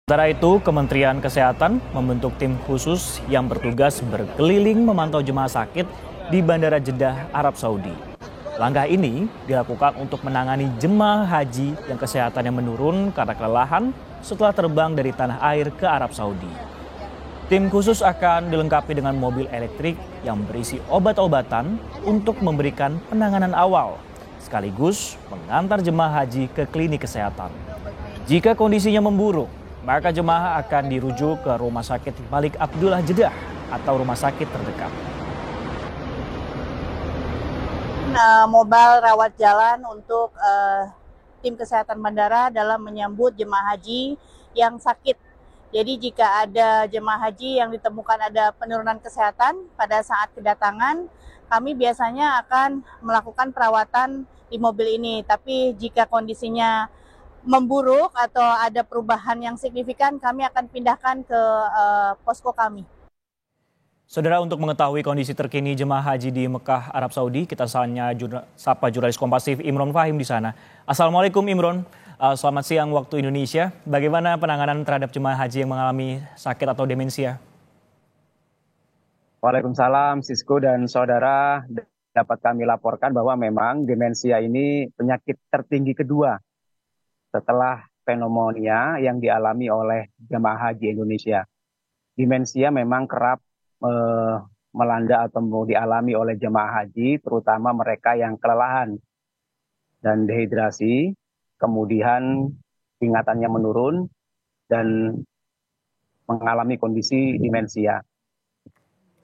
Sementara itu, Kementerian Kesehatan membentuk tim khusus yang bertugas berkeliling memantau jemaah sakit di Bandara Jeddah, Arab Saudi. Langkah ini dilakukan untuk menangani jemaah haji yang kesehatannya menurun karena kelelahan setelah terbang dari tanah air ke Arab Saudi. Tim khusus akan dilengkapi dengan mobil elektrik yang berisi obat-obatan untuk memberikan penanganan awal, sekaligus mengantar jemaah haji ke klinik kesehatan. Jika kondisinya memburuk, maka jemaah akan dirujuk ke Rumah Sakit Malik Abdullah Jeddah atau rumah sakit terdekat. Mobile rawat jalan untuk tim kesehatan bandara dalam menyambut jemaah haji yang sakit. Jadi jika ada jemaah haji yang ditemukan ada penurunan kesehatan pada saat kedatangan, kami biasanya akan melakukan perawatan di mobil ini. Tapi jika kondisinya memburuk atau ada perubahan yang signifikan, kami akan pindahkan ke posko kami. Saudara, untuk mengetahui kondisi terkini jemaah haji di Mekah, Arab Saudi, kita sapa jurnalis Kompas TV Imron Fahim di sana. Assalamualaikum Imron, selamat siang waktu Indonesia. Bagaimana penanganan terhadap jemaah haji yang mengalami sakit atau demensia? Waalaikumsalam, Sisko dan saudara. Dapat kami laporkan bahwa memang demensia ini penyakit tertinggi kedua setelah pneumonia yang dialami oleh jemaah haji Indonesia. Demensia memang kerap melanda atau dialami oleh jemaah haji, terutama mereka yang kelelahan dan dehidrasi, kemudian ingatannya menurun dan mengalami kondisi demensia.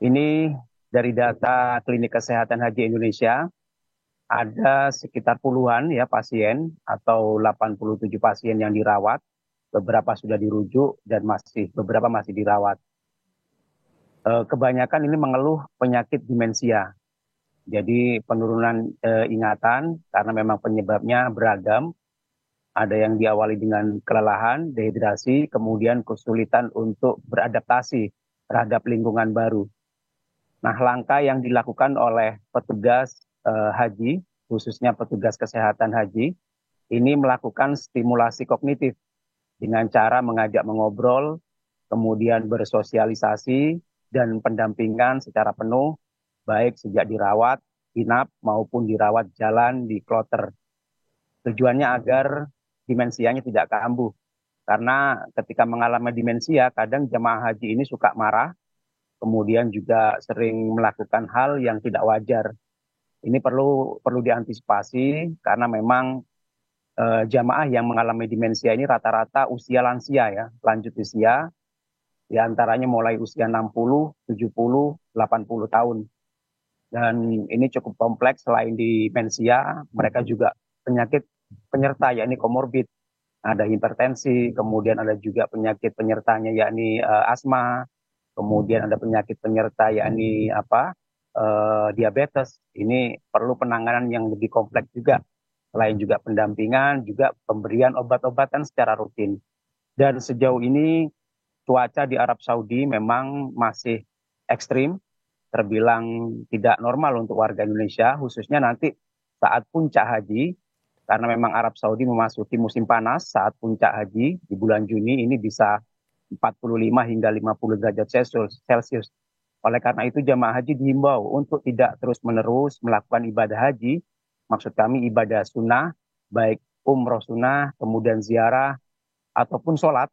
Ini dari data Klinik Kesehatan Haji Indonesia, ada sekitar puluhan ya pasien atau 87 pasien yang dirawat, beberapa sudah dirujuk dan beberapa masih dirawat. Kebanyakan ini mengeluh penyakit demensia. Jadi penurunan ingatan karena memang penyebabnya beragam. Ada yang diawali dengan kelelahan, dehidrasi, kemudian kesulitan untuk beradaptasi terhadap lingkungan baru. Nah, langkah yang dilakukan oleh petugas haji, khususnya petugas kesehatan haji, ini melakukan stimulasi kognitif dengan cara mengajak mengobrol, kemudian bersosialisasi dan pendampingan secara penuh, baik sejak dirawat, inap maupun dirawat jalan di kloter. Tujuannya agar demensianya tidak kambuh. Karena ketika mengalami demensia, kadang jemaah haji ini suka marah, kemudian juga sering melakukan hal yang tidak wajar. Ini perlu diantisipasi karena memang jamaah yang mengalami demensia ini rata-rata usia lansia ya, lanjut usia, di antaranya mulai usia 60, 70, 80 tahun. Dan ini cukup kompleks, selain demensia, mereka juga penyakit penyerta yakni komorbid. Ada hipertensi, kemudian ada juga penyakit penyertanya yakni asma, kemudian ada penyakit penyerta yakni diabetes. Ini perlu penanganan yang lebih kompleks juga. Selain juga pendampingan, juga pemberian obat-obatan secara rutin. Dan sejauh ini cuaca di Arab Saudi memang masih ekstrim, terbilang tidak normal untuk warga Indonesia, khususnya nanti saat puncak haji, karena memang Arab Saudi memasuki musim panas saat puncak haji di bulan Juni ini bisa 45 hingga 50 derajat Celcius. Oleh karena itu jamaah haji dihimbau untuk tidak terus-menerus melakukan ibadah haji, maksud kami ibadah sunnah, baik umroh sunnah, kemudian ziarah, ataupun sholat,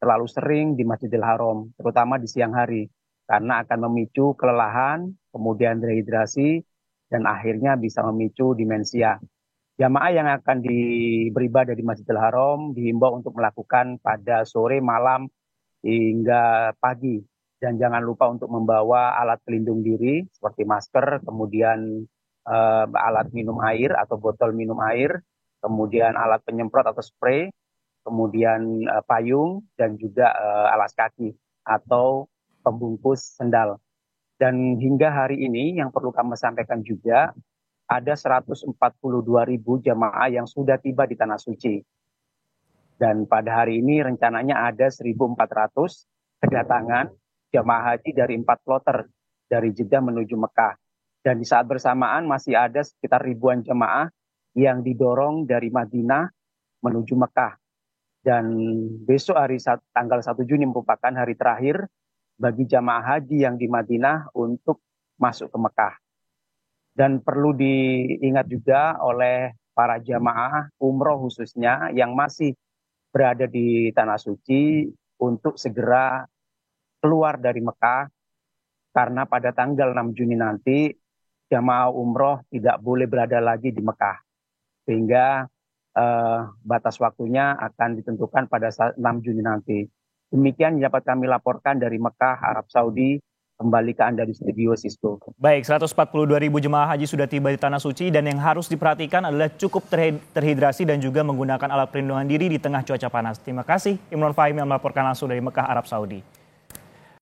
terlalu sering di Masjidil Haram, terutama di siang hari, karena akan memicu kelelahan, kemudian dehidrasi, dan akhirnya bisa memicu demensia. Jamaah yang akan beribadah di Masjidil Haram dihimbau untuk melakukan pada sore, malam, hingga pagi. Dan jangan lupa untuk membawa alat pelindung diri seperti masker, kemudian alat minum air atau botol minum air, kemudian alat penyemprot atau spray, kemudian payung, dan juga alas kaki atau pembungkus sendal. Dan hingga hari ini yang perlu kami sampaikan juga, ada 142.000 jamaah yang sudah tiba di Tanah Suci. Dan pada hari ini rencananya ada 1.400 kedatangan jamaah haji dari 4 kloter dari Jeddah menuju Mekah. Dan di saat bersamaan masih ada sekitar ribuan jamaah yang didorong dari Madinah menuju Mekah. Dan besok tanggal 1 Juni merupakan hari terakhir bagi jamaah haji yang di Madinah untuk masuk ke Mekah. Dan perlu diingat juga oleh para jamaah umroh khususnya yang masih berada di Tanah Suci untuk segera keluar dari Mekah, karena pada tanggal 6 Juni nanti jamaah umroh tidak boleh berada lagi di Mekah, sehingga batas waktunya akan ditentukan pada 6 Juni nanti. Demikian yang dapat kami laporkan dari Mekah, Arab Saudi. Kembali ke Anda di studio, Sisko. Baik, 142.000 jemaah haji sudah tiba di Tanah Suci dan yang harus diperhatikan adalah cukup terhidrasi dan juga menggunakan alat perlindungan diri di tengah cuaca panas. Terima kasih Imron Fahim yang melaporkan langsung dari Mekah, Arab Saudi.